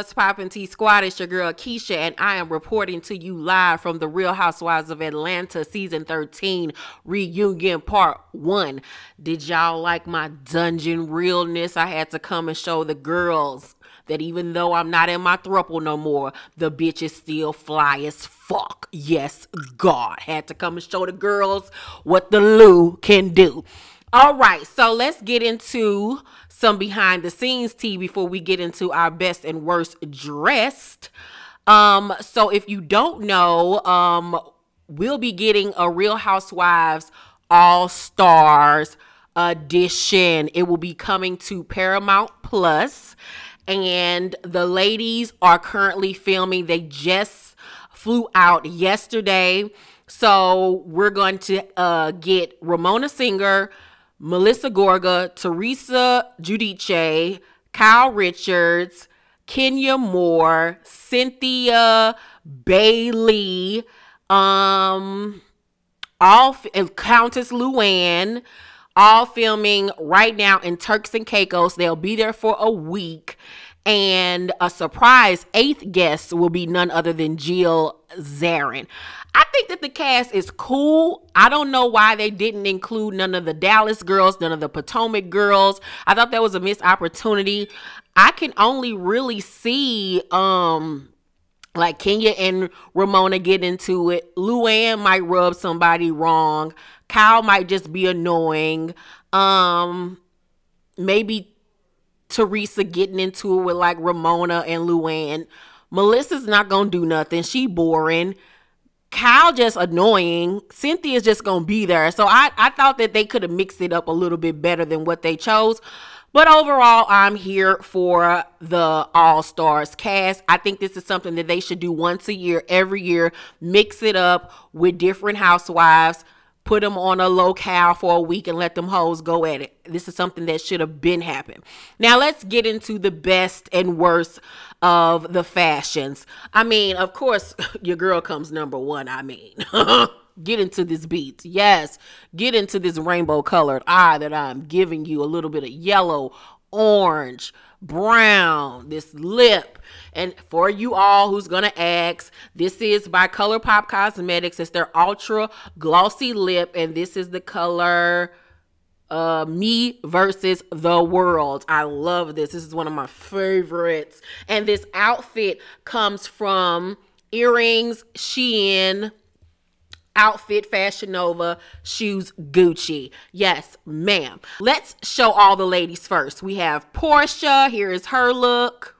What's poppin' T Squad? It's your girl Keisha, and I am reporting to you live from the Real Housewives of Atlanta season 13 reunion part 1. Did y'all like my dungeon realness? I had to come and show the girls that even though I'm not in my throuple no more, the bitch is still fly as fuck. Yes, God. Had to come and show the girls what the Lou can do. All right, so let's get into some behind the scenes tea before we get into our best and worst dressed. So if you don't know, we'll be getting a Real Housewives All Stars edition. It will be coming to Paramount Plus, and the ladies are currently filming. They just flew out yesterday, so we're going to get Ramona Singer, Melissa Gorga, Teresa Giudice, Kyle Richards, Kenya Moore, Cynthia Bailey, Countess Luann, all filming right now in Turks and Caicos. They'll be there for a week. And a surprise 8th guest will be none other than Jill Zarin. I think that the cast is cool. I don't know why they didn't include none of the Dallas girls, none of the Potomac girls. I thought that was a missed opportunity. I can only really see like Kenya and Ramona get into it. Luann might rub somebody wrong. Kyle might just be annoying. Maybe Teresa getting into it with like Ramona and Luann. Melissa's not gonna do nothing. She boring. Kyle just annoying. Cynthia's just gonna be there. So I thought that they could have mixed it up a little bit better than what they chose. But overall, I'm here for the All Stars cast. I think this is something that they should do once a year, every year. Mix it up with different housewives. Put them on a locale for a week and let them hoes go at it. This is something that should have been happening. Now let's get into the best and worst of the fashions. I mean, of course, your girl comes number one. I mean, get into this beat. Yes, get into this rainbow colored eye that I'm giving you. A little bit of yellow, orange, brown, this lip. And for you all who's gonna ask, this is by ColourPop Cosmetics. It's their ultra glossy lip, and this is the color Me Versus the World. I love this. This is one of my favorites. And this outfit comes from Earrings, Shein, Outfit Fashion Nova, shoes Gucci. Yes, ma'am. Let's show all the ladies first. We have Porsha. Here is her look.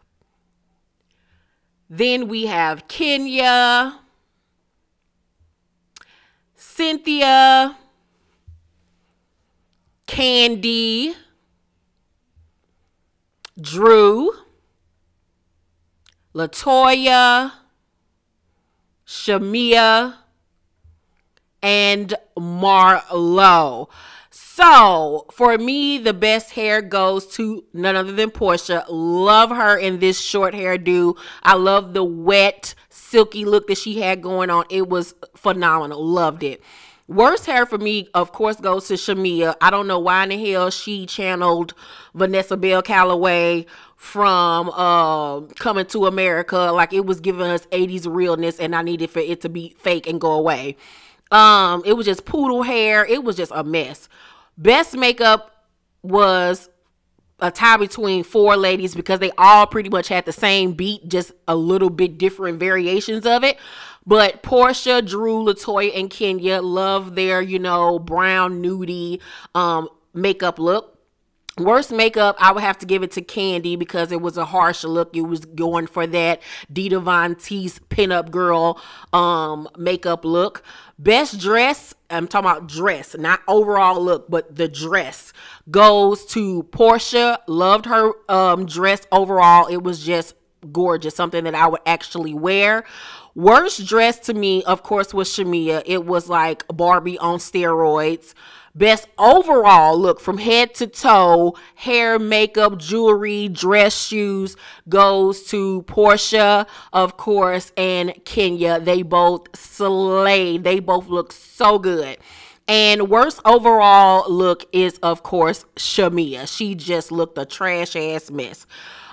Then we have Kenya, Cynthia, Candy, Drew, Latoya, Shamia, and Marlo. So for me, the best hair goes to none other than Porsha. Love her in this short hairdo. I love the wet, silky look that she had going on. It was phenomenal. Loved it. Worst hair for me, of course, goes to Shamia. I don't know why in the hell she channeled Vanessa Bell Calloway from Coming to America. Like it was giving us 80s realness, and I needed for it to be fake and go away. It was just poodle hair. It was just a mess. Best makeup was a tie between 4 ladies because they all pretty much had the same beat, just a little bit different variations of it. But Porsha, Drew, Latoya, and Kenya love their, you know, brown nudie makeup look. Worst makeup, I would have to give it to Candy because it was a harsh look. It was going for that Dita Von Teese pinup girl makeup look. Best dress, I'm talking about dress, not overall look, but the dress goes to Porsha. Loved her dress overall. It was just gorgeous, something that I would actually wear. Worst dress to me, of course, was Shamia. It was like Barbie on steroids. Best overall look from head to toe, hair, makeup, jewelry, dress, shoes goes to Porsha, of course, and Kenya. They both slayed. They both look so good. And worst overall look is, of course, Shamia. She just looked a trash ass mess.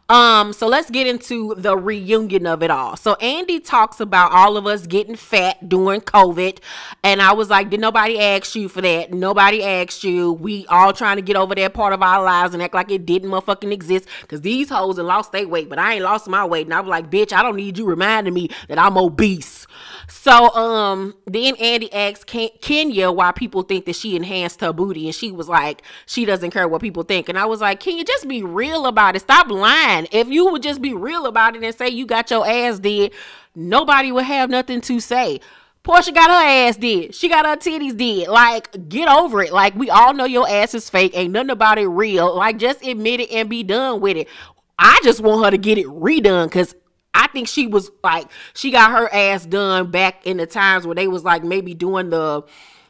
So let's get into the reunion of it all. So Andy talks about all of us getting fat during COVID. And I was like, did nobody ask you for that? Nobody asked you. We all trying to get over that part of our lives and act like it didn't motherfucking exist. Because these hoes have lost their weight, but I ain't lost my weight. And I was like, bitch, I don't need you reminding me that I'm obese. So then Andy asked Kenya why people think that she enhanced her booty, and she was like, she doesn't care what people think. And I was like, Kenya, just be real about it. Stop lying. If you would just be real about it and say you got your ass did, nobody would have nothing to say. Porsha got her ass did. She got her titties did. Like, get over it. Like, we all know your ass is fake. Ain't nothing about it real. Like, just admit it and be done with it. I just want her to get it redone, because I think she was like, she got her ass done back in the times where they was like maybe doing the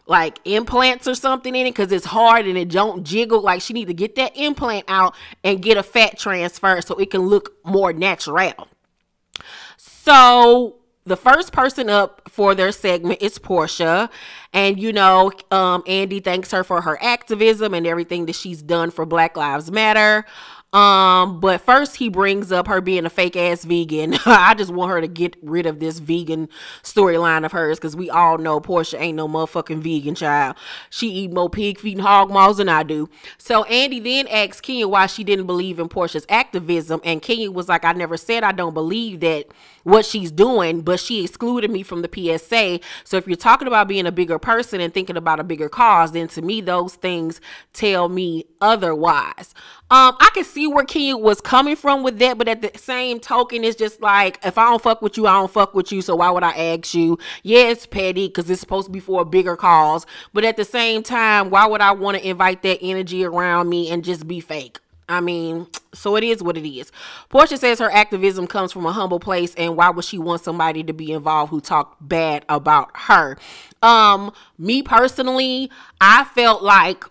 like implants or something in it, because it's hard and it don't jiggle. Like, she need to get that implant out and get a fat transfer so it can look more natural. So the first person up for their segment is Porsha. And, you know, Andy thanks her for her activism and everything that she's done for Black Lives Matter. But first he brings up her being a fake ass vegan. I just want her to get rid of this vegan storyline of hers, because we all know Porsha ain't no motherfucking vegan, child. She eat more pig feet and hog maws than I do. So Andy then asked Kenya why she didn't believe in Porsha's activism, and Kenya was like, I never said I don't believe that what she's doing, but she excluded me from the PSA. So if you're talking about being a bigger person and thinking about a bigger cause, then to me those things tell me otherwise. I can see where Kenya was coming from with that, but at the same token, it's just like, if I don't fuck with you, I don't fuck with you, so why would I ask you? Yeah, it's petty because it's supposed to be for a bigger cause, but at the same time, why would I want to invite that energy around me and just be fake? I mean, so it is what it is. Porsha says her activism comes from a humble place, and why would she want somebody to be involved who talk bad about her? Me personally, I felt like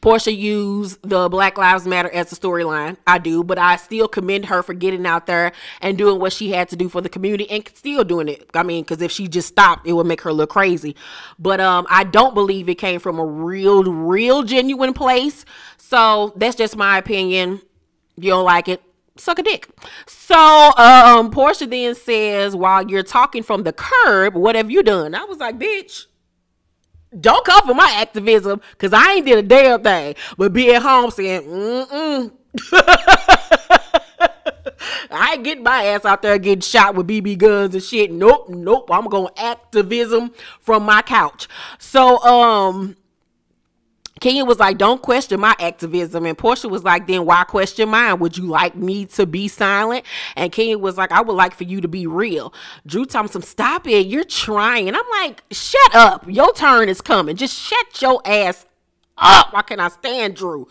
Porsha used the Black Lives Matter as a storyline. I do, but I still commend her for getting out there and doing what she had to do for the community, and still doing it. I mean, because if she just stopped, it would make her look crazy. But I don't believe it came from a real genuine place. So that's just my opinion. You don't like it, suck a dick. So Porsha then says, while you're talking from the curb, what have you done? I was like, bitch, don't come for my activism, because I ain't did a damn thing but be at home saying, I ain't getting my ass out there getting shot with BB guns and shit. Nope. I'm going activism from my couch. So, Kenya was like, don't question my activism. And Porsha was like, then why question mine? Would you like me to be silent? And Kenya was like, I would like for you to be real. Drew Thompson, stop it. You're trying. And I'm like, shut up. Your turn is coming. Just shut your ass up. Why can't I stand Drew?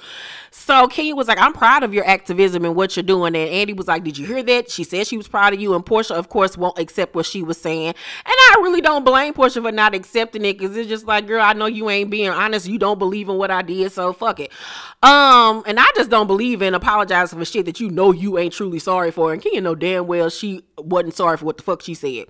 So Kenya was like, I'm proud of your activism and what you're doing. And Andy was like, did you hear that? She said she was proud of you. And Porsha, of course, won't accept what she was saying. And I really don't blame Porsha for not accepting it, because it's just like, girl, I know you ain't being honest. You don't believe in what I did, so fuck it. And I just don't believe in apologizing for shit that you know you ain't truly sorry for. And Kenya know damn well she wasn't sorry for what the fuck she said.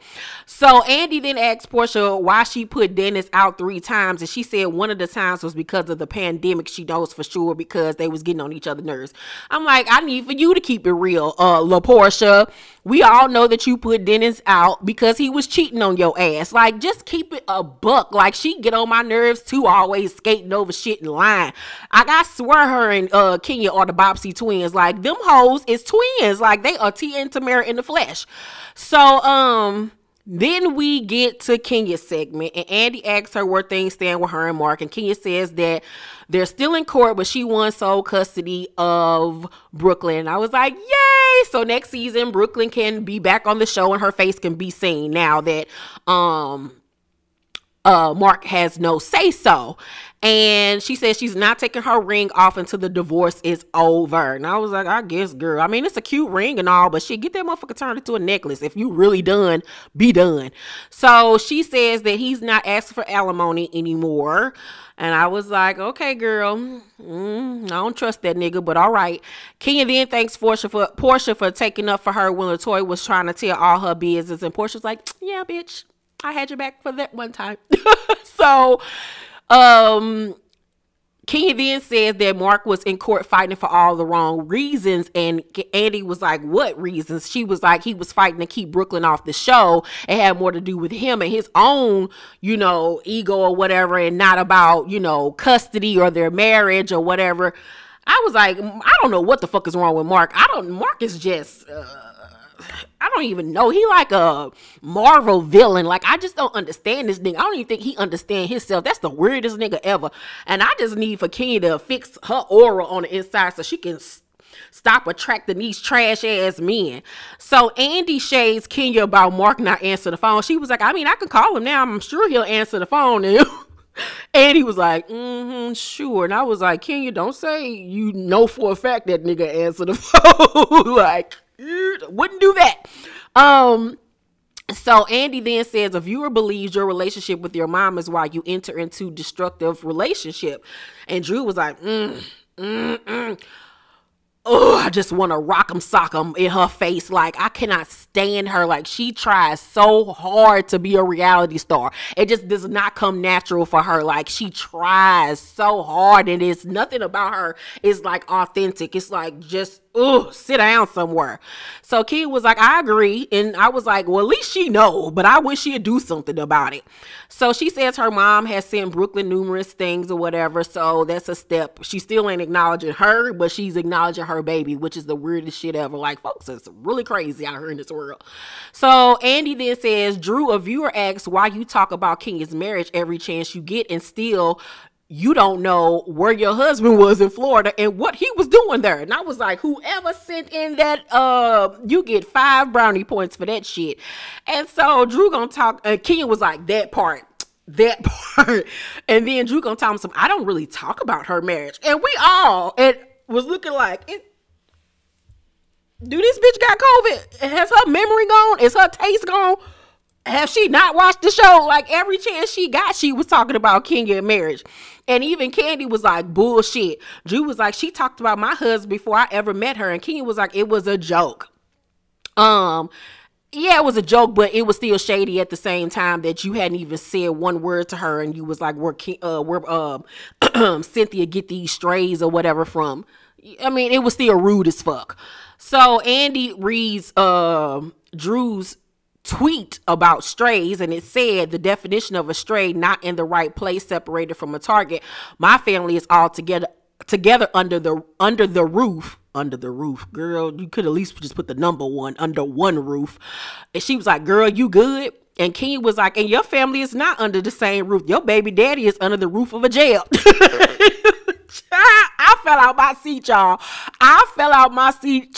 So Andy then asked Porsha why she put Dennis out 3 times. And she said one of the times was because of the pandemic. She knows for sure, because they was getting on each other's nerves. I'm like, I need for you to keep it real, La Porsha. We all know that you put Dennis out because he was cheating on your ass. Like, just keep it a buck. Like, she get on my nerves too, always skating over shit and lying. I swear her and Kenya are the Bopsy twins. Like, them hoes is twins. Like, they are Tia and Tamara in the flesh. So, then we get to Kenya's segment, and Andy asks her where things stand with her and Mark, and Kenya says that they're still in court, but she won sole custody of Brooklyn. I was like, yay! So next season, Brooklyn can be back on the show and her face can be seen now that Mark has no say-so. And she says she's not taking her ring off until the divorce is over. And I was like, I guess, girl. I mean, it's a cute ring and all, but shit, get that motherfucker turned into a necklace. If you really done, be done. So she says that he's not asking for alimony anymore. And I was like, okay, girl, I don't trust that nigga, but all right. Kenya then thanks Porsha for taking up for her when LaToya was trying to tell all her business. And Porsha's like, yeah, bitch, I had your back for that one time. So, Kenya then says that Mark was in court fighting for all the wrong reasons, and Andy was like, what reasons? She was like, he was fighting to keep Brooklyn off the show. It had more to do with him and his own, you know, ego or whatever, and not about, you know, custody or their marriage or whatever. I was like, I don't know what the fuck is wrong with Mark. Mark is just, I don't even know. He like a Marvel villain. Like, I just don't understand this nigga. I don't even think he understand himself. That's the weirdest nigga ever. And I just need for Kenya to fix her aura on the inside so she can stop attracting these trash ass men. So Andy shades Kenya about Mark not answering the phone. She was like, I mean, I can call him now. I'm sure he'll answer the phone. And he was like, sure. And I was like, Kenya, don't say you know for a fact that nigga answered the phone. Like, wouldn't do that. So Andy then says, a viewer believes your relationship with your mom is why you enter into destructive relationship. And Drew was like, oh, I just want to rock 'em, sock 'em in her face. Like, I cannot stand her. Like, she tries so hard to be a reality star. It just does not come natural for her. Like, she tries so hard, and it's nothing about her is like authentic. It's like, just, sit down somewhere. So Kenya was like, I agree. And I was like, well, at least she know, but I wish she'd do something about it. So she says her mom has sent Brooklyn numerous things or whatever. So that's a step. She still ain't acknowledging her, but she's acknowledging her baby, which is the weirdest shit ever. Like, folks, it's really crazy out here in this world. So Andy then says, Drew, a viewer asks why you talk about Kenya's marriage every chance you get, and still you don't know where your husband was in Florida and what he was doing there. And I was like, whoever sent in that, you get 5 brownie points for that shit. And so Drew gonna talk, Kenya was like, that part. And then Drew gonna tell him some, I don't really talk about her marriage. And we all, it was looking like, do this bitch got COVID? Has her memory gone? Is her taste gone? Have she not watched the show? Like, every chance she got, she was talking about Kenya and marriage. And even Candy was like, bullshit. Drew was like, she talked about my husband before I ever met her. And Kenya was like, it was a joke. Yeah, it was a joke, but it was still shady at the same time that you hadn't even said one word to her. And you was like, where Cynthia get these strays or whatever from. I mean, it was still rude as fuck. So Andy reads Drew's tweet about strays, and it said the definition of a stray, not in the right place, separated from a target. My family is all together under the roof. Girl, you could at least just put the number 1 under one roof. And she was like, girl, you good? And Kenya was like, and your family is not under the same roof. Your baby daddy is under the roof of a jail. I fell out my seat,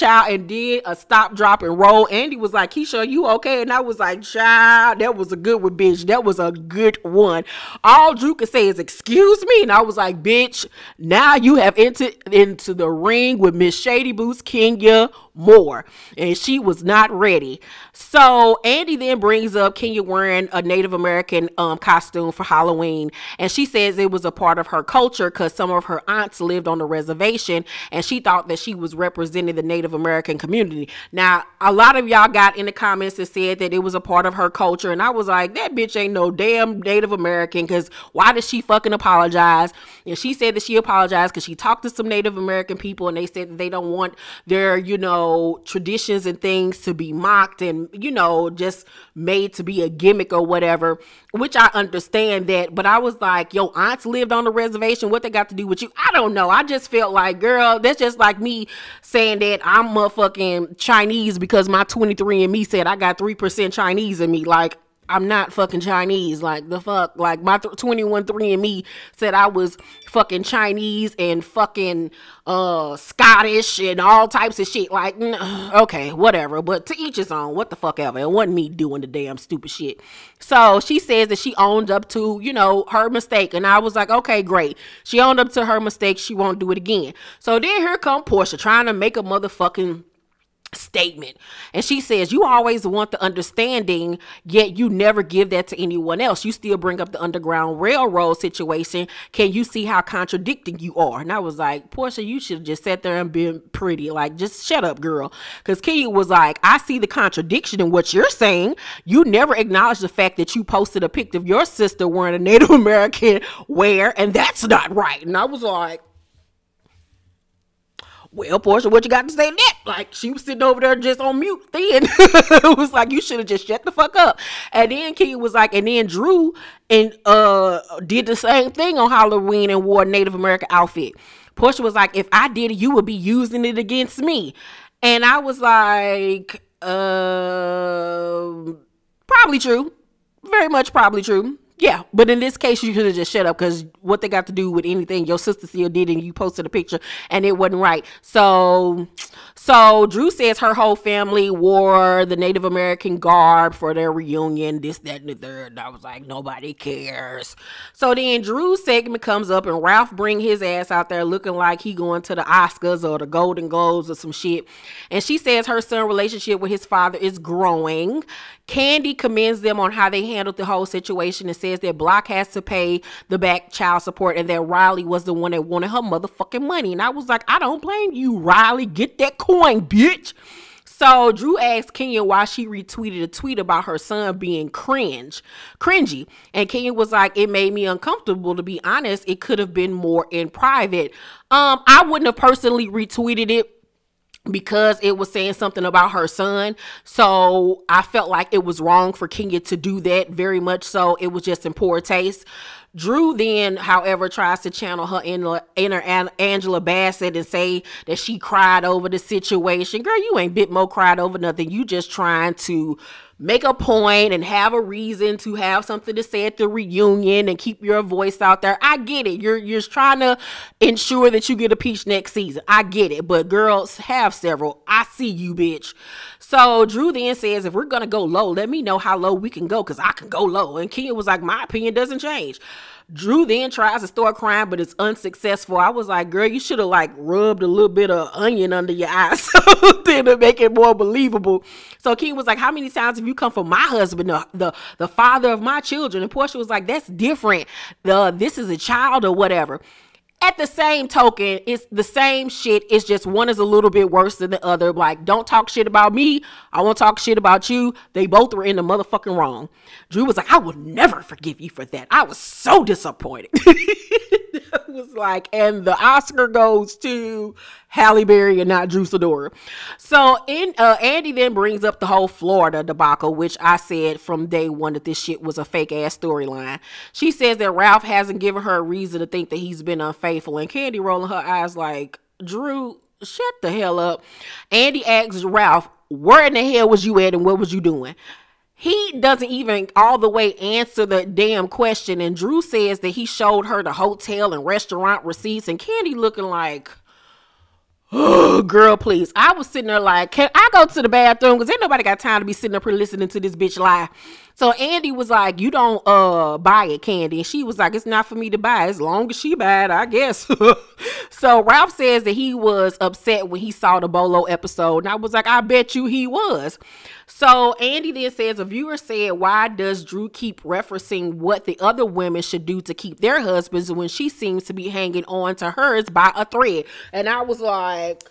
y'all. And did a stop, drop, and roll. Andy was like, Keisha, you okay? And I was like, child, that was a good one, bitch. That was a good one. All Drew could say is, excuse me. And I was like, bitch, now you have entered into the ring with Miss Shady Boots Kenya Moore. And she was not ready. So Andy then brings up Kenya wearing a Native American costume for Halloween. And she says it was a part of her culture because some of her aunts lived on the reservation, and she thought that she was representing the Native American community. Now, a lot of y'all got in the comments that said that it was a part of her culture, and I was like, that bitch ain't no damn Native American, because why did she fucking apologize? And she said that she apologized because she talked to some Native American people, and they said that they don't want their, you know, traditions and things to be mocked and, you know, just made to be a gimmick or whatever, which I understand that. But I was like, yo, aunts lived on the reservation. What they got to do with you? I don't know. I just felt like, girl, that's just like me saying that I'm motherfucking Chinese because my 23andMe said I got 3% Chinese in me. Like, I'm not fucking Chinese. Like, the fuck? Like, my 23andMe said I was fucking Chinese and fucking Scottish and all types of shit. Like, okay, whatever. But to each his own. What the fuck ever. It wasn't me doing the damn stupid shit. So she says that she owned up to, you know, her mistake. And I was like, okay, great. She owned up to her mistake. She won't do it again. So then here come Porsha trying to make a motherfucking statement. And she says, you always want the understanding, yet you never give that to anyone else. You still bring up the Underground Railroad situation. Can you see how contradicting you are? And I was like, Porsha, you should have just sat there and been pretty. Like, just shut up, girl. Because Kenya was like, I see the contradiction in what you're saying. You never acknowledge the fact that you posted a pic of your sister wearing a Native American wear, and that's not right. And I was like, well, Porsha, what you got to say to that? Like, she was sitting over there just on mute then. It was like, you should have just shut the fuck up. And then Kenya was like, and then Drew and did the same thing on Halloween and wore a Native American outfit. Porsha was like, if I did it, you would be using it against me. And I was like, probably true. Very much probably true. Yeah, but in this case, you should have just shut up, because what they got to do with anything your sister still did, and you posted a picture and it wasn't right. So Drew says her whole family wore the Native American garb for their reunion, this, that, and the third. And I was like, nobody cares. So then Drew's segment comes up and Ralph bring his ass out there looking like he going to the Oscars or the Golden Globes or some shit. And she says her son's relationship with his father is growing. Candy commends them on how they handled the whole situation and says that Block has to pay the back child support and that Riley was the one that wanted her motherfucking money. And I was like, I don't blame you, Riley. Get that coin, bitch. So Drew asked Kenya why she retweeted a tweet about her son being cringy. And Kenya was like, it made me uncomfortable, to be honest. It could have been more in private. I wouldn't have personally retweeted it, because it was saying something about her son. So I felt like it was wrong for Kenya to do that, very much so. It was just in poor taste. Drew then, however, tries to channel her inner Angela Bassett and say that she cried over the situation. Girl, you ain't bit more cried over nothing. You just trying to make a point and have a reason to have something to say at the reunion and keep your voice out there. I get it. You're trying to ensure that you get a peach next season. I get it. But girls, have several. I see you, bitch. So Drew then says, if we're going to go low, let me know how low we can go, because I can go low. And Kenya was like, my opinion doesn't change. Drew then tries to start crying, but it's unsuccessful. I was like, girl, you should have like rubbed a little bit of onion under your eyes to make it more believable. So Kenya was like, how many times have you come for my husband, the father of my children? And Porsha was like, that's different. This is a child or whatever. At the same token, it's the same shit. It's just one is a little bit worse than the other. Like, don't talk shit about me. I won't talk shit about you. They both were in the motherfucking wrong. Drew was like, I will never forgive you for that. I was so disappointed. I was like, and the Oscar goes to Halle Berry and not Drew Sidora. So Andy then brings up the whole Florida debacle, which I said from day one that this shit was a fake ass storyline. She says that Ralph hasn't given her a reason to think that he's been unfaithful, and Candy rolling her eyes like, Drew, shut the hell up. Andy asks Ralph, where in the hell was you at and what was you doing? He doesn't even all the way answer the damn question. And Drew says that he showed her the hotel and restaurant receipts, and Candy looking like, oh, girl, please. I was sitting there like, can I go to the bathroom? Because ain't nobody got time to be sitting up here listening to this bitch lie. So Andy was like, you don't buy it, Candy. And she was like, it's not for me to buy. As long as she buy it, I guess. So Ralph says that he was upset when he saw the Bolo episode. And I was like, I bet you he was. So Andy then says, a viewer said, why does Drew keep referencing what the other women should do to keep their husbands when she seems to be hanging on to hers by a thread? And I was like,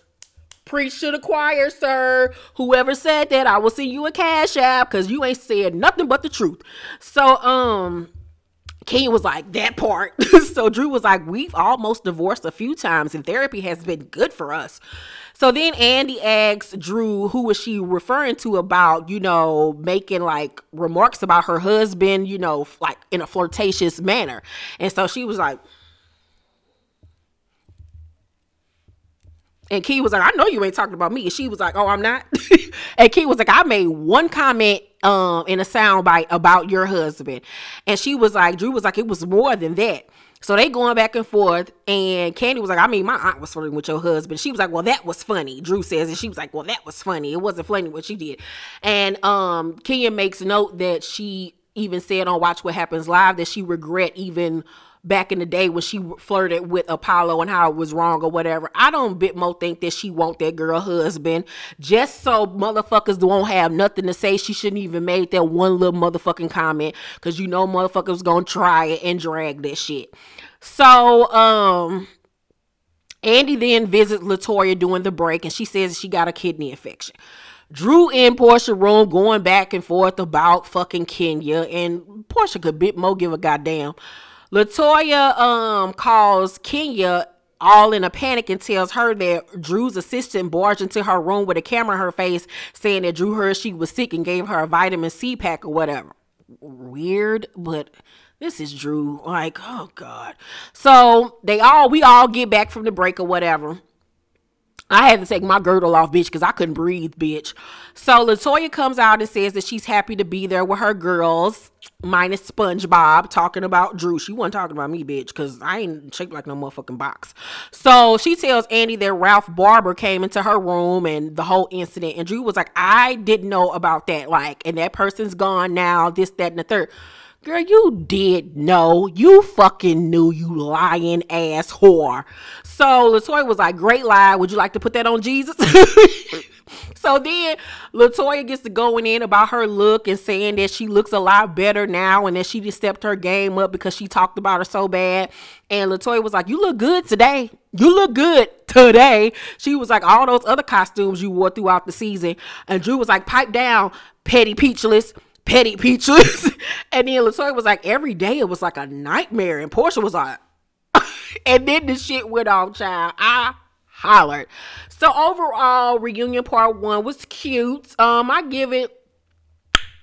preach to the choir, sir. Whoever said that, I will send you a cash app, because you ain't said nothing but the truth. So Kenya was like, that part. So Drew was like, we've almost divorced a few times and therapy has been good for us. So then Andy asks Drew, who was she referring to about, making like remarks about her husband, like in a flirtatious manner. And so she was like, and Key was like, I know you ain't talking about me. And she was like, oh, I'm not. And Key was like, I made one comment in a soundbite about your husband. And she was like, Drew was like, it was more than that. So they going back and forth, and Candy was like, I mean, my aunt was flirting with your husband. She was like, well, that was funny, Drew says. And she was like, well, that was funny. It wasn't funny what she did. And Kenya makes note that she even said on Watch What Happens Live that she regret even back in the day when she flirted with Apollo and how it was wrong or whatever. I don't bit more think that she want that girl husband just so motherfuckers won't have nothing to say. She shouldn't even made that one little motherfucking comment, because you know motherfuckers gonna try it and drag that shit. So Andy then visits Latoya during the break, and she says she got a kidney infection. Drew in Porsha room going back and forth about fucking Kenya, and Porsha could bit more give a goddamn. Latoya calls Kenya all in a panic and tells her that Drew's assistant barged into her room with a camera in her face, saying that Drew heard she was sick and gave her a vitamin C pack or whatever. Weird, but this is Drew. Like, oh God. So we all get back from the break or whatever. I had to take my girdle off, bitch, because I couldn't breathe, bitch. So Latoya comes out and says that she's happy to be there with her girls, minus SpongeBob, talking about Drew. She wasn't talking about me, bitch, because I ain't shaped like no motherfucking box. So she tells Andy that Ralph Barber came into her room and the whole incident. And Drew was like, I didn't know about that. Like, and that person's gone now, this, that, and the third. Girl, you did know. You fucking knew, you lying ass whore. So Latoya was like, great lie. Would you like to put that on Jesus? So then Latoya gets to going in about her look and saying that she looks a lot better now and that she just stepped her game up because she talked about her so bad. And Latoya was like, you look good today. You look good today. She was like, all those other costumes you wore throughout the season. And Drew was like, pipe down, petty peachless. Petty peaches. And then Latoya was like, every day it was like a nightmare. And Porsha was like, and then the shit went off, child. I hollered. So overall, reunion part 1 was cute. I give it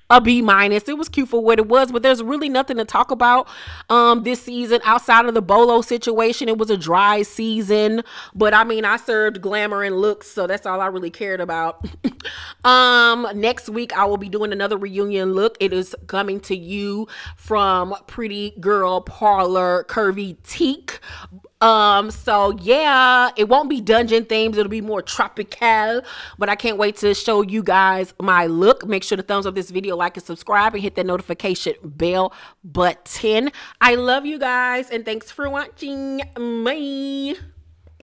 a B-. It was cute for what it was, but there's really nothing to talk about this season outside of the Bolo situation. It was a dry season, but I mean, I served glamour and looks, so that's all I really cared about. Next week I will be doing another reunion look. It is coming to you from Pretty Girl Parlor Curvy Teak. So yeah, it won't be dungeon themes, it'll be more tropical, but I can't wait to show you guys my look. Make sure to thumbs up this video, like and subscribe, and hit that notification bell button. I love you guys, and thanks for watching. Bye.